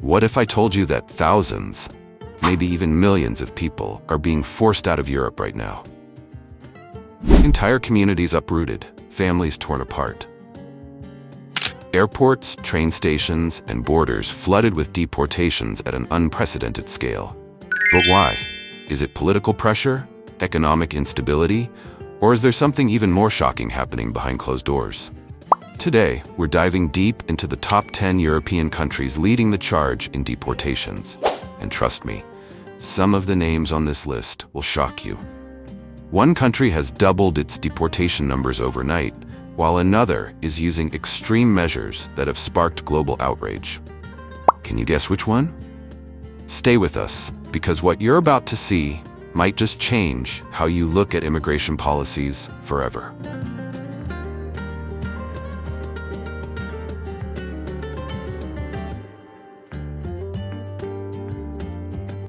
What if I told you that thousands, maybe even millions of people are being forced out of Europe right now? Entire communities uprooted, families torn apart. Airports, train stations, and borders flooded with deportations at an unprecedented scale. But why? Is it political pressure, economic instability, or is there something even more shocking happening behind closed doors? Today, we're diving deep into the top 10 European countries leading the charge in deportations. And trust me, some of the names on this list will shock you. One country has doubled its deportation numbers overnight, while another is using extreme measures that have sparked global outrage. Can you guess which one? Stay with us, because what you're about to see might just change how you look at immigration policies forever.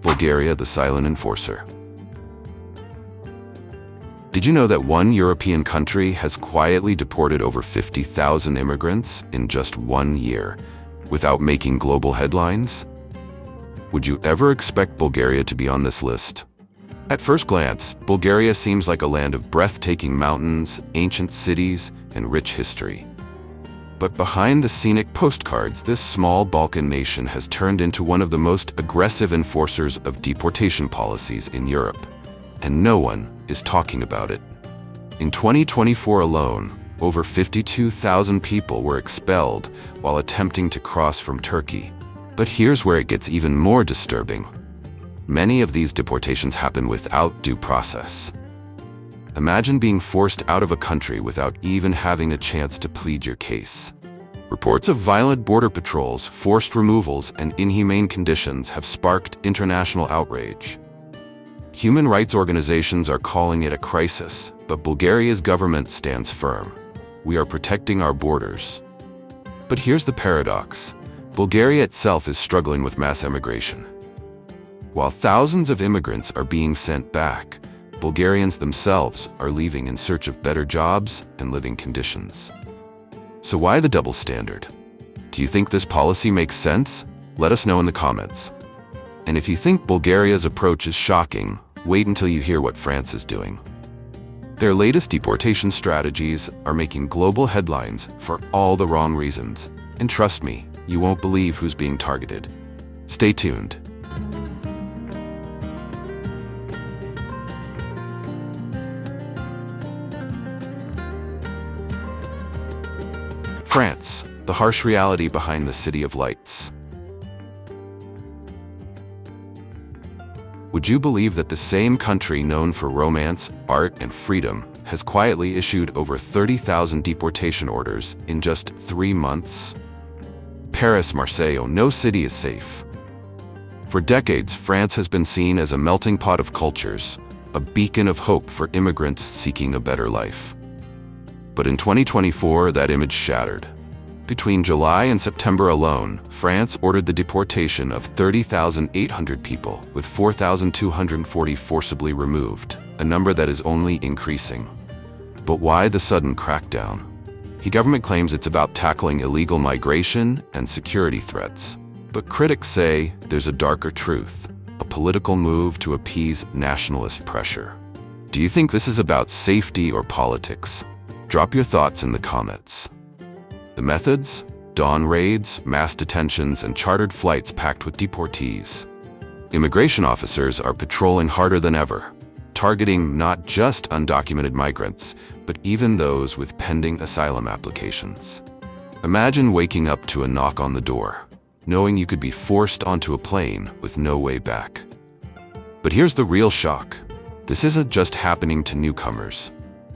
Bulgaria, the silent enforcer. Did you know that one European country has quietly deported over 50,000 immigrants in just 1 year, without making global headlines? Would you ever expect Bulgaria to be on this list? At first glance, Bulgaria seems like a land of breathtaking mountains, ancient cities, and rich history. But behind the scenic postcards, this small Balkan nation has turned into one of the most aggressive enforcers of deportation policies in Europe. And no one is talking about it. In 2024 alone, over 52,000 people were expelled while attempting to cross from Turkey. But here's where it gets even more disturbing. Many of these deportations happen without due process. Imagine being forced out of a country without even having a chance to plead your case. Reports of violent border patrols, forced removals, and inhumane conditions have sparked international outrage. Human rights organizations are calling it a crisis, but Bulgaria's government stands firm. We are protecting our borders. But here's the paradox. Bulgaria itself is struggling with mass emigration. While thousands of immigrants are being sent back, Bulgarians themselves are leaving in search of better jobs and living conditions. So why the double standard? Do you think this policy makes sense? Let us know in the comments. And if you think Bulgaria's approach is shocking, wait until you hear what France is doing. Their latest deportation strategies are making global headlines for all the wrong reasons. And trust me, you won't believe who's being targeted. Stay tuned. France, the harsh reality behind the City of Lights. Would you believe that the same country known for romance, art, and freedom has quietly issued over 30,000 deportation orders in just 3 months? Paris, Marseille, no city is safe. For decades, France has been seen as a melting pot of cultures, a beacon of hope for immigrants seeking a better life. But in 2024, that image shattered. Between July and September alone, France ordered the deportation of 30,800 people, with 4,240 forcibly removed, a number that is only increasing. But why the sudden crackdown? The government claims it's about tackling illegal migration and security threats. But critics say there's a darker truth, a political move to appease nationalist pressure. Do you think this is about safety or politics? Drop your thoughts in the comments. The methods? Dawn raids, mass detentions, and chartered flights packed with deportees. Immigration officers are patrolling harder than ever, targeting not just undocumented migrants, but even those with pending asylum applications. Imagine waking up to a knock on the door, knowing you could be forced onto a plane with no way back. But here's the real shock. This isn't just happening to newcomers.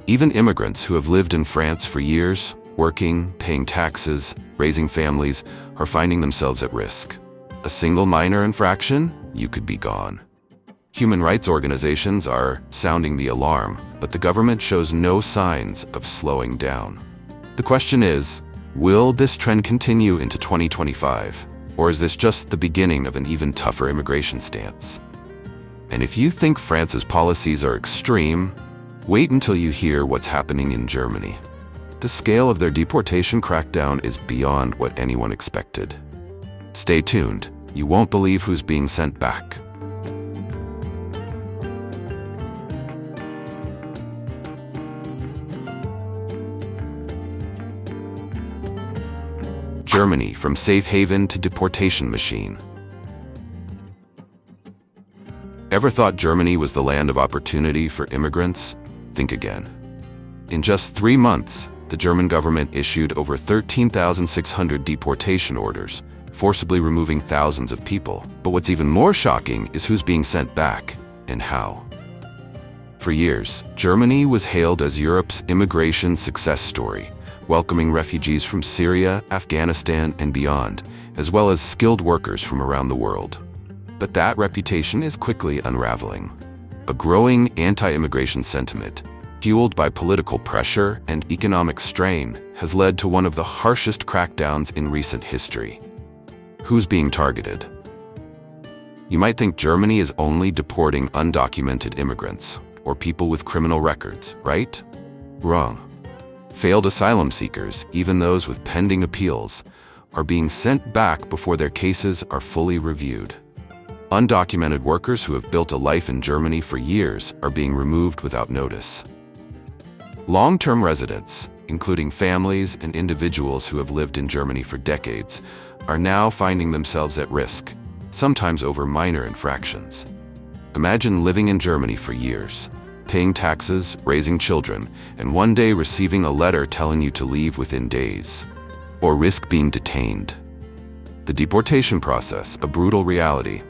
Even immigrants who have lived in France for years, working, paying taxes, raising families, are finding themselves at risk. A single minor infraction, you could be gone. Human rights organizations are sounding the alarm, but the government shows no signs of slowing down. The question is, will this trend continue into 2025? Or is this just the beginning of an even tougher immigration stance? And if you think France's policies are extreme, wait until you hear what's happening in Germany. The scale of their deportation crackdown is beyond what anyone expected. Stay tuned, You won't believe who's being sent back. Germany, from safe haven to deportation machine. Ever thought Germany was the land of opportunity for immigrants? Think again. In just 3 months, the German government issued over 13,600 deportation orders, forcibly removing thousands of people. But what's even more shocking is who's being sent back and how. For years, Germany was hailed as Europe's immigration success story, welcoming refugees from Syria, Afghanistan, and beyond, as well as skilled workers from around the world. But that reputation is quickly unraveling. A growing anti-immigration sentiment, fueled by political pressure and economic strain, has led to one of the harshest crackdowns in recent history. Who's being targeted? You might think Germany is only deporting undocumented immigrants or people with criminal records, right? Wrong. Failed asylum seekers, even those with pending appeals, are being sent back before their cases are fully reviewed. Undocumented workers who have built a life in Germany for years are being removed without notice. Long-term residents, including families and individuals who have lived in Germany for decades, are now finding themselves at risk, sometimes over minor infractions. Imagine living in Germany for years, paying taxes, raising children, and one day receiving a letter telling you to leave within days, or risk being detained. The deportation process, a brutal reality.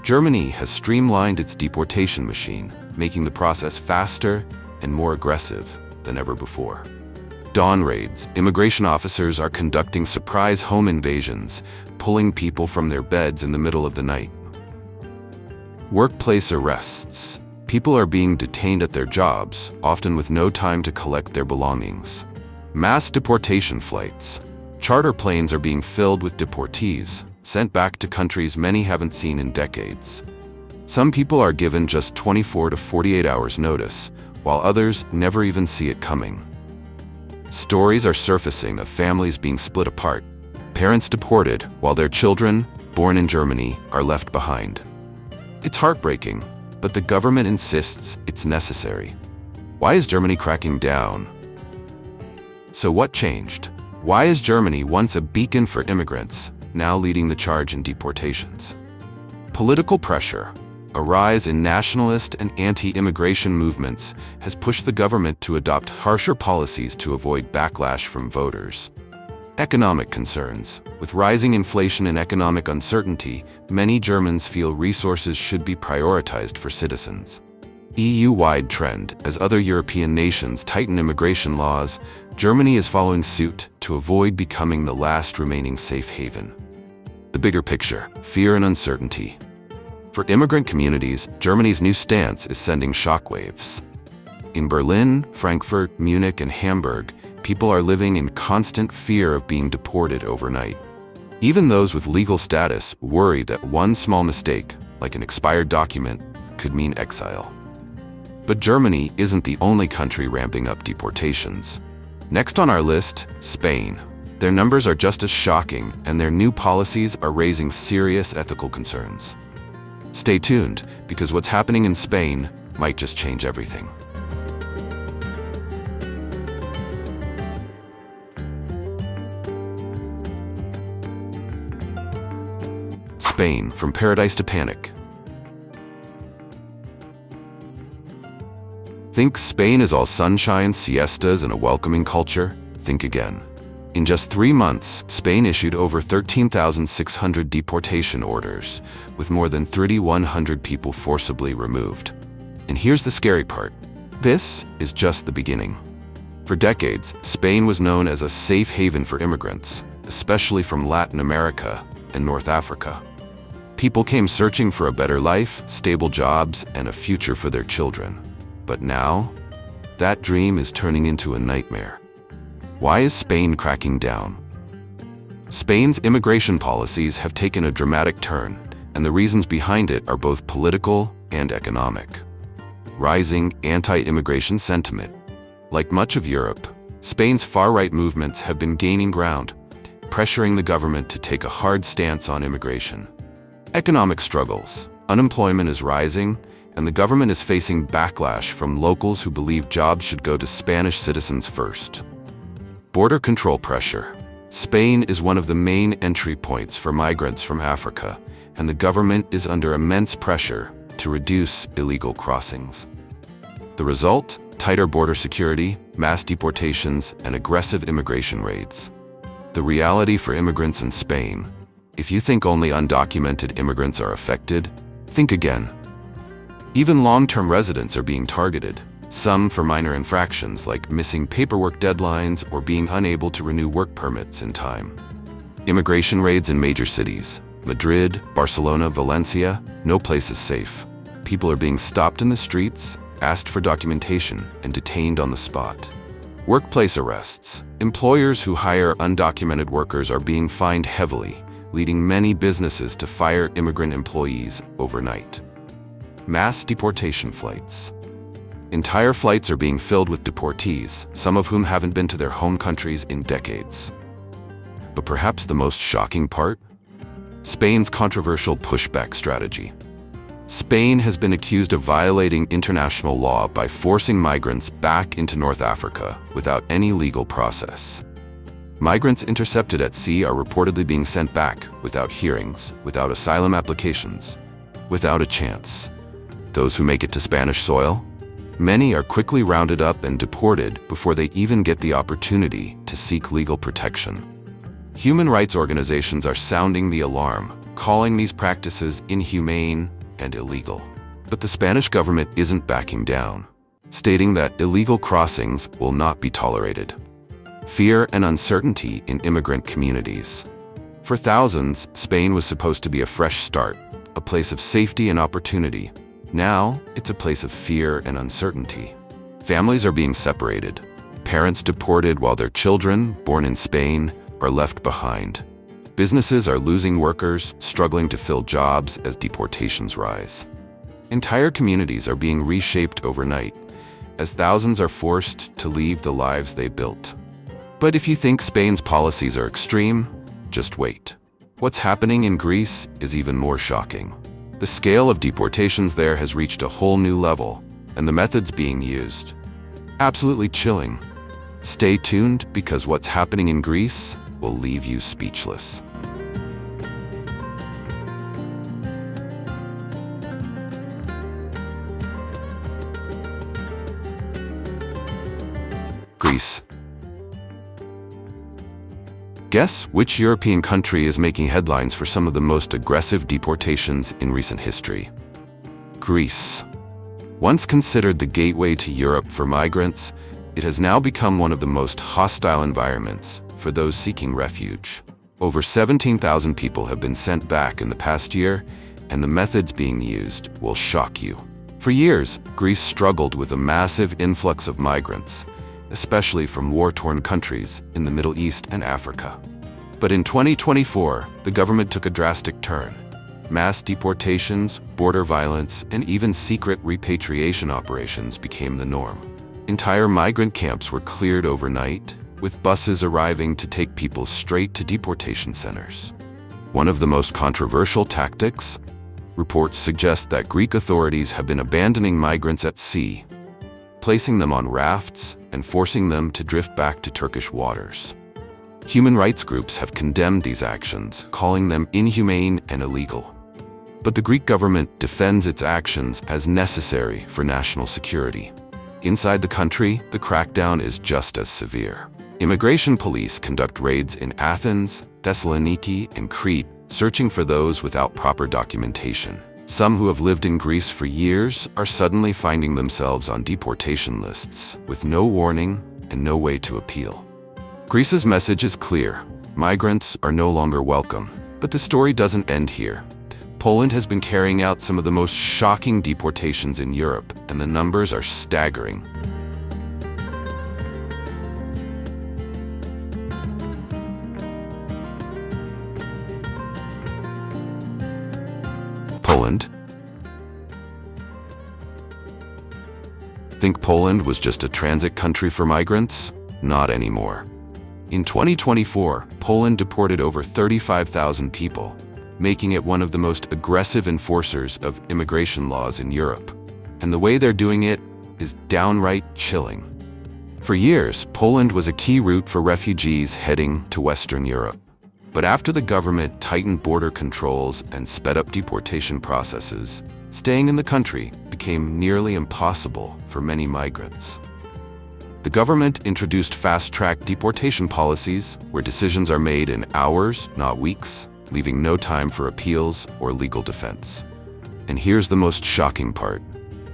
Germany has streamlined its deportation machine, making the process faster and more aggressive than ever before. Dawn raids. Immigration officers are conducting surprise home invasions, pulling people from their beds in the middle of the night. Workplace arrests. People are being detained at their jobs, often with no time to collect their belongings. Mass deportation flights. Charter planes are being filled with deportees, sent back to countries many haven't seen in decades. Some people are given just 24 to 48 hours notice, while others never even see it coming. Stories are surfacing of families being split apart, parents deported while their children, born in Germany, are left behind. It's heartbreaking, but the government insists it's necessary. Why is Germany cracking down? So what changed? Why is Germany, once a beacon for immigrants, now leading the charge in deportations? Political pressure. A rise in nationalist and anti-immigration movements has pushed the government to adopt harsher policies to avoid backlash from voters. Economic concerns. With rising inflation and economic uncertainty, many Germans feel resources should be prioritized for citizens. EU-wide trend. As other European nations tighten immigration laws, Germany is following suit to avoid becoming the last remaining safe haven. The bigger picture. Fear and uncertainty. For immigrant communities, Germany's new stance is sending shockwaves. In Berlin, Frankfurt, Munich, and Hamburg, people are living in constant fear of being deported overnight. Even those with legal status worry that one small mistake, like an expired document, could mean exile. But Germany isn't the only country ramping up deportations. Next on our list, Spain. Their numbers are just as shocking, and their new policies are raising serious ethical concerns. Stay tuned, because what's happening in Spain might just change everything. Spain, from paradise to panic. Think Spain is all sunshine, siestas, and a welcoming culture? Think again. In just 3 months, Spain issued over 13,600 deportation orders, with more than 3,100 people forcibly removed. And here's the scary part. This is just the beginning. For decades, Spain was known as a safe haven for immigrants, especially from Latin America and North Africa. People came searching for a better life, stable jobs, and a future for their children. But now, that dream is turning into a nightmare. Why is Spain cracking down? Spain's immigration policies have taken a dramatic turn, and the reasons behind it are both political and economic. Rising anti-immigration sentiment. Like much of Europe, Spain's far-right movements have been gaining ground, pressuring the government to take a hard stance on immigration. Economic struggles. Unemployment is rising, and the government is facing backlash from locals who believe jobs should go to Spanish citizens first. Border control pressure. Spain is one of the main entry points for migrants from Africa, and the government is under immense pressure to reduce illegal crossings. The result? Tighter border security, mass deportations, and aggressive immigration raids. The reality for immigrants in Spain. If you think only undocumented immigrants are affected, think again. Even long-term residents are being targeted, some for minor infractions like missing paperwork deadlines or being unable to renew work permits in time. Immigration raids in major cities. Madrid, Barcelona, Valencia, no place is safe. People are being stopped in the streets, asked for documentation, and detained on the spot. Workplace arrests. Employers who hire undocumented workers are being fined heavily, leading many businesses to fire immigrant employees overnight. Mass deportation flights. Entire flights are being filled with deportees, some of whom haven't been to their home countries in decades. But perhaps the most shocking part? Spain's controversial pushback strategy. Spain has been accused of violating international law by forcing migrants back into North Africa without any legal process. Migrants intercepted at sea are reportedly being sent back without hearings, without asylum applications, without a chance. Those who make it to Spanish soil? Many are quickly rounded up and deported before they even get the opportunity to seek legal protection. Human rights organizations are sounding the alarm, calling these practices inhumane and illegal. But the Spanish government isn't backing down, stating that illegal crossings will not be tolerated. Fear and uncertainty in immigrant communities. For thousands, Spain was supposed to be a fresh start, a place of safety and opportunity. Now, it's a place of fear and uncertainty. Families are being separated. Parents deported while their children, born in Spain, are left behind. Businesses are losing workers, struggling to fill jobs as deportations rise. Entire communities are being reshaped overnight, as thousands are forced to leave the lives they built. But if you think Spain's policies are extreme, just wait. What's happening in Greece is even more shocking. The scale of deportations there has reached a whole new level, and the methods being used. Absolutely chilling. Stay tuned, because what's happening in Greece will leave you speechless. Greece. Guess which European country is making headlines for some of the most aggressive deportations in recent history? Greece. Once considered the gateway to Europe for migrants, it has now become one of the most hostile environments for those seeking refuge. Over 17,000 people have been sent back in the past year, and the methods being used will shock you. For years, Greece struggled with a massive influx of migrants, especially from war-torn countries in the Middle East and Africa. But in 2024, the government took a drastic turn. Mass deportations, border violence, and even secret repatriation operations became the norm. Entire migrant camps were cleared overnight, with buses arriving to take people straight to deportation centers. One of the most controversial tactics? Reports suggest that Greek authorities have been abandoning migrants at sea, placing them on rafts and forcing them to drift back to Turkish waters. Human rights groups have condemned these actions, calling them inhumane and illegal. But the Greek government defends its actions as necessary for national security. Inside the country, the crackdown is just as severe. Immigration police conduct raids in Athens, Thessaloniki, and Crete, searching for those without proper documentation. Some who have lived in Greece for years are suddenly finding themselves on deportation lists, with no warning and no way to appeal. Greece's message is clear: migrants are no longer welcome. But the story doesn't end here. Poland has been carrying out some of the most shocking deportations in Europe, and the numbers are staggering. Poland? Think Poland was just a transit country for migrants? Not anymore. In 2024, Poland deported over 35,000 people, making it one of the most aggressive enforcers of immigration laws in Europe. And the way they're doing it is downright chilling. For years, Poland was a key route for refugees heading to Western Europe. But after the government tightened border controls and sped up deportation processes, staying in the country became nearly impossible for many migrants. The government introduced fast-track deportation policies where decisions are made in hours, not weeks, leaving no time for appeals or legal defense. And here's the most shocking part.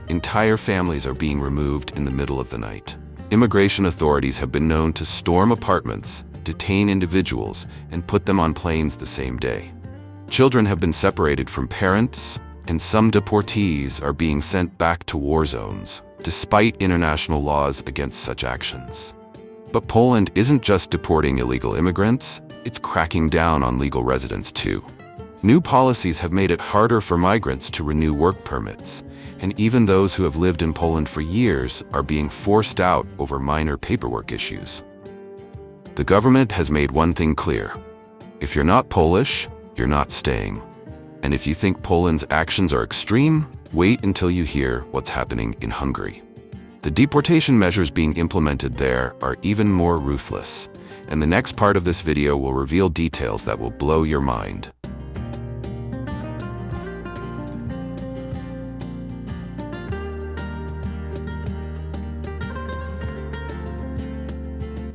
Entire families are being removed in the middle of the night. Immigration authorities have been known to storm apartments, detain individuals, and put them on planes the same day. Children have been separated from parents, and some deportees are being sent back to war zones, despite international laws against such actions. But Poland isn't just deporting illegal immigrants, it's cracking down on legal residents too. New policies have made it harder for migrants to renew work permits, and even those who have lived in Poland for years are being forced out over minor paperwork issues. The government has made one thing clear. If you're not Polish, you're not staying. And if you think Poland's actions are extreme, wait until you hear what's happening in Hungary. The deportation measures being implemented there are even more ruthless, and the next part of this video will reveal details that will blow your mind.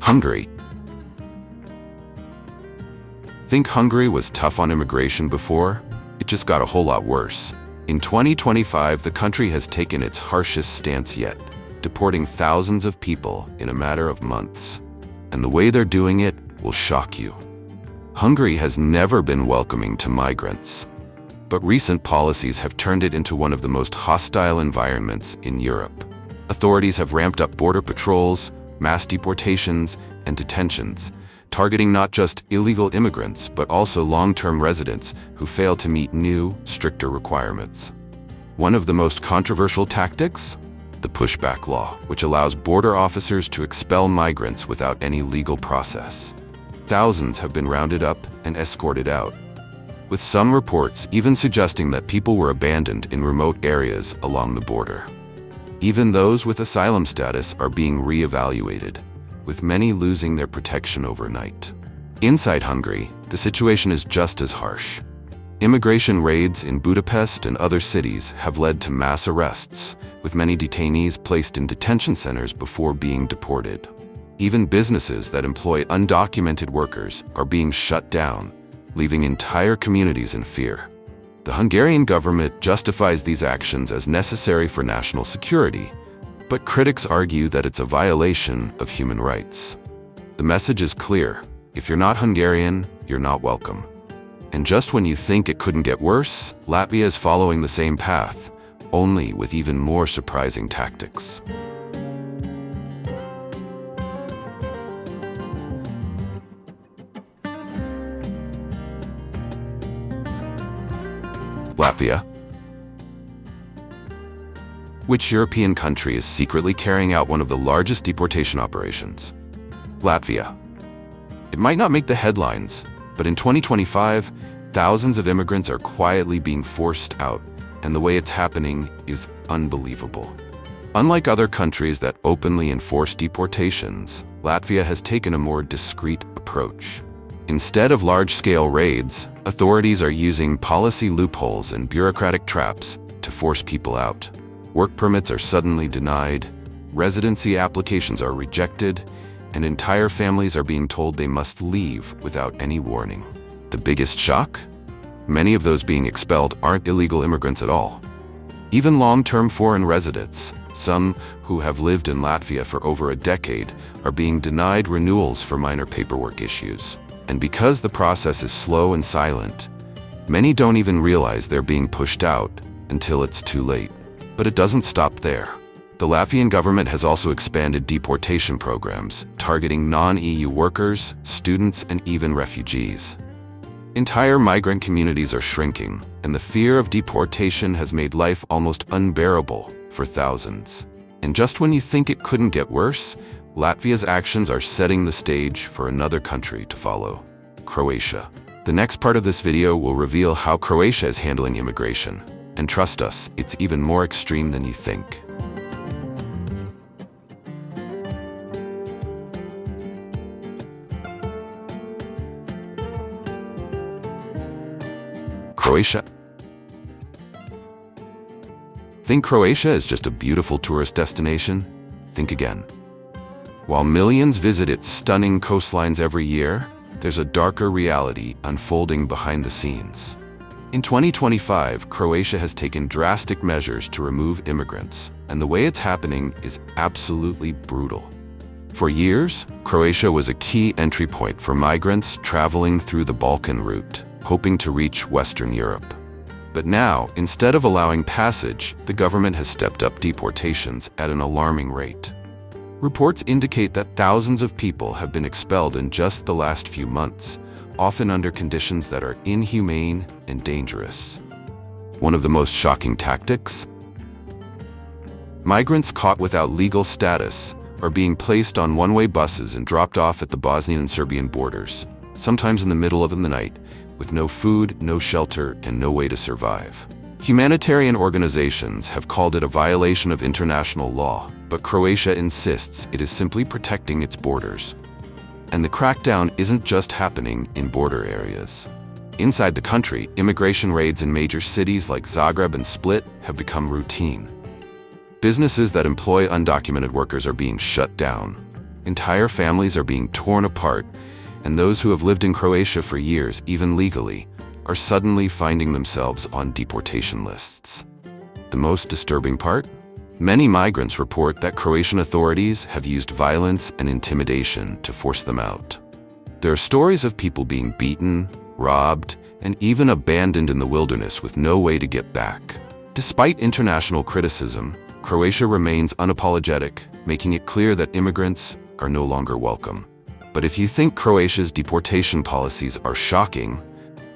Hungary. Think Hungary was tough on immigration before? It just got a whole lot worse. In 2025, the country has taken its harshest stance yet, deporting thousands of people in a matter of months. And the way they're doing it will shock you. Hungary has never been welcoming to migrants, but recent policies have turned it into one of the most hostile environments in Europe. Authorities have ramped up border patrols, mass deportations, and detentions, targeting not just illegal immigrants, but also long-term residents who fail to meet new, stricter requirements. One of the most controversial tactics? The pushback law, which allows border officers to expel migrants without any legal process. Thousands have been rounded up and escorted out, with some reports even suggesting that people were abandoned in remote areas along the border. Even those with asylum status are being re-evaluated, with many losing their protection overnight. Inside Hungary, the situation is just as harsh. Immigration raids in Budapest and other cities have led to mass arrests, with many detainees placed in detention centers before being deported. Even businesses that employ undocumented workers are being shut down, leaving entire communities in fear. The Hungarian government justifies these actions as necessary for national security, but critics argue that it's a violation of human rights. The message is clear: if you're not Hungarian, you're not welcome. And just when you think it couldn't get worse, Latvia is following the same path, only with even more surprising tactics. Latvia. Which European country is secretly carrying out one of the largest deportation operations? Latvia. It might not make the headlines, but in 2025, thousands of immigrants are quietly being forced out, and the way it's happening is unbelievable. Unlike other countries that openly enforce deportations, Latvia has taken a more discreet approach. Instead of large-scale raids, authorities are using policy loopholes and bureaucratic traps to force people out. Work permits are suddenly denied, residency applications are rejected, and entire families are being told they must leave without any warning. The biggest shock? Many of those being expelled aren't illegal immigrants at all. Even long-term foreign residents, some who have lived in Latvia for over a decade, are being denied renewals for minor paperwork issues. And because the process is slow and silent, many don't even realize they're being pushed out until it's too late. But it doesn't stop there. The Latvian government has also expanded deportation programs, targeting non-EU workers, students, and even refugees. Entire migrant communities are shrinking, and the fear of deportation has made life almost unbearable for thousands. And just when you think it couldn't get worse, Latvia's actions are setting the stage for another country to follow: Croatia. The next part of this video will reveal how Croatia is handling immigration. And trust us, it's even more extreme than you think. Croatia. Think Croatia is just a beautiful tourist destination? Think again. While millions visit its stunning coastlines every year, there's a darker reality unfolding behind the scenes. In 2025, Croatia has taken drastic measures to remove immigrants, and the way it's happening is absolutely brutal. For years, Croatia was a key entry point for migrants traveling through the Balkan route, hoping to reach Western Europe. But now, instead of allowing passage, the government has stepped up deportations at an alarming rate. Reports indicate that thousands of people have been expelled in just the last few months, often under conditions that are inhumane and dangerous. One of the most shocking tactics? Migrants caught without legal status are being placed on one-way buses and dropped off at the Bosnian and Serbian borders, sometimes in the middle of the night, with no food, no shelter, and no way to survive. Humanitarian organizations have called it a violation of international law, but Croatia insists it is simply protecting its borders. And the crackdown isn't just happening in border areas. Inside the country, immigration raids in major cities like Zagreb and Split have become routine. Businesses that employ undocumented workers are being shut down. Entire families are being torn apart, and those who have lived in Croatia for years, even legally, are suddenly finding themselves on deportation lists. The most disturbing part? Many migrants report that Croatian authorities have used violence and intimidation to force them out. There are stories of people being beaten, robbed, and even abandoned in the wilderness with no way to get back. Despite international criticism, Croatia remains unapologetic, making it clear that immigrants are no longer welcome. But if you think Croatia's deportation policies are shocking,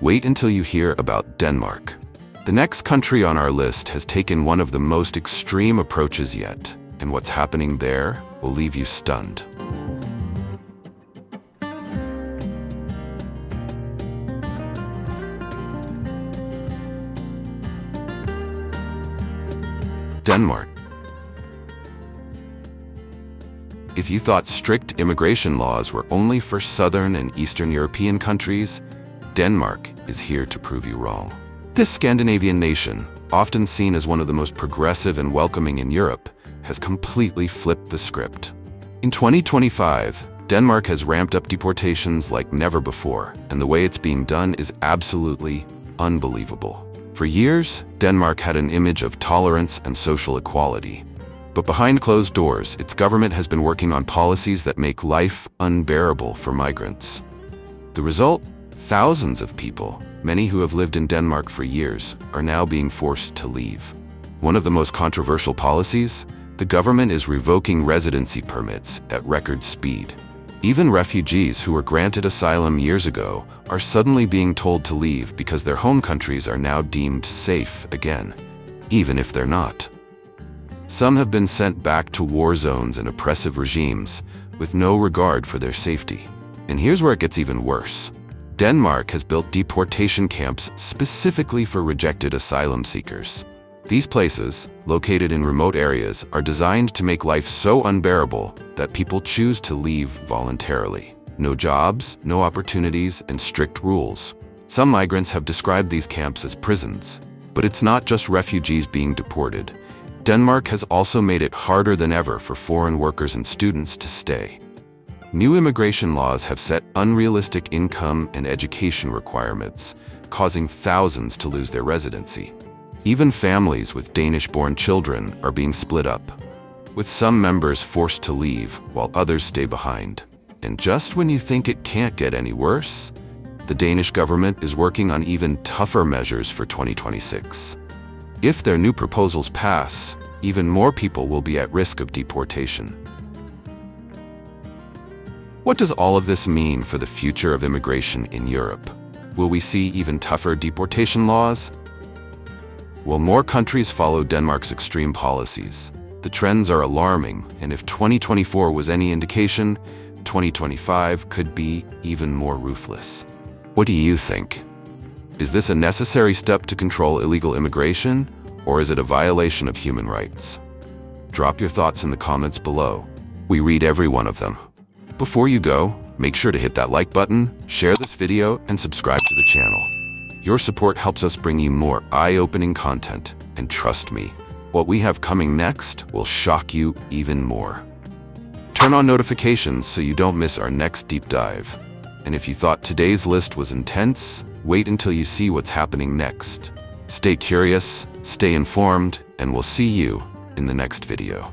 wait until you hear about Denmark. The next country on our list has taken one of the most extreme approaches yet, and what's happening there will leave you stunned. Denmark. If you thought strict immigration laws were only for Southern and Eastern European countries, Denmark is here to prove you wrong. This Scandinavian nation, often seen as one of the most progressive and welcoming in Europe, has completely flipped the script. In 2025, Denmark has ramped up deportations like never before, and the way it's being done is absolutely unbelievable. For years, Denmark had an image of tolerance and social equality. But behind closed doors, its government has been working on policies that make life unbearable for migrants. The result? Thousands of people, many who have lived in Denmark for years, are now being forced to leave. One of the most controversial policies? The government is revoking residency permits at record speed. Even refugees who were granted asylum years ago are suddenly being told to leave because their home countries are now deemed safe again, even if they're not. Some have been sent back to war zones and oppressive regimes with no regard for their safety. And here's where it gets even worse. Denmark has built deportation camps specifically for rejected asylum seekers. These places, located in remote areas, are designed to make life so unbearable that people choose to leave voluntarily. No jobs, no opportunities, and strict rules. Some migrants have described these camps as prisons. But it's not just refugees being deported. Denmark has also made it harder than ever for foreign workers and students to stay. New immigration laws have set unrealistic income and education requirements, causing thousands to lose their residency. Even families with Danish-born children are being split up, with some members forced to leave while others stay behind. And just when you think it can't get any worse, the Danish government is working on even tougher measures for 2026. If their new proposals pass, even more people will be at risk of deportation. What does all of this mean for the future of immigration in Europe? Will we see even tougher deportation laws? Will more countries follow Denmark's extreme policies? The trends are alarming, and if 2024 was any indication, 2025 could be even more ruthless. What do you think? Is this a necessary step to control illegal immigration, or is it a violation of human rights? Drop your thoughts in the comments below. We read every one of them. Before you go, make sure to hit that like button, share this video, and subscribe to the channel. Your support helps us bring you more eye-opening content, and trust me, what we have coming next will shock you even more. Turn on notifications so you don't miss our next deep dive. And if you thought today's list was intense, wait until you see what's happening next. Stay curious, stay informed, and we'll see you in the next video.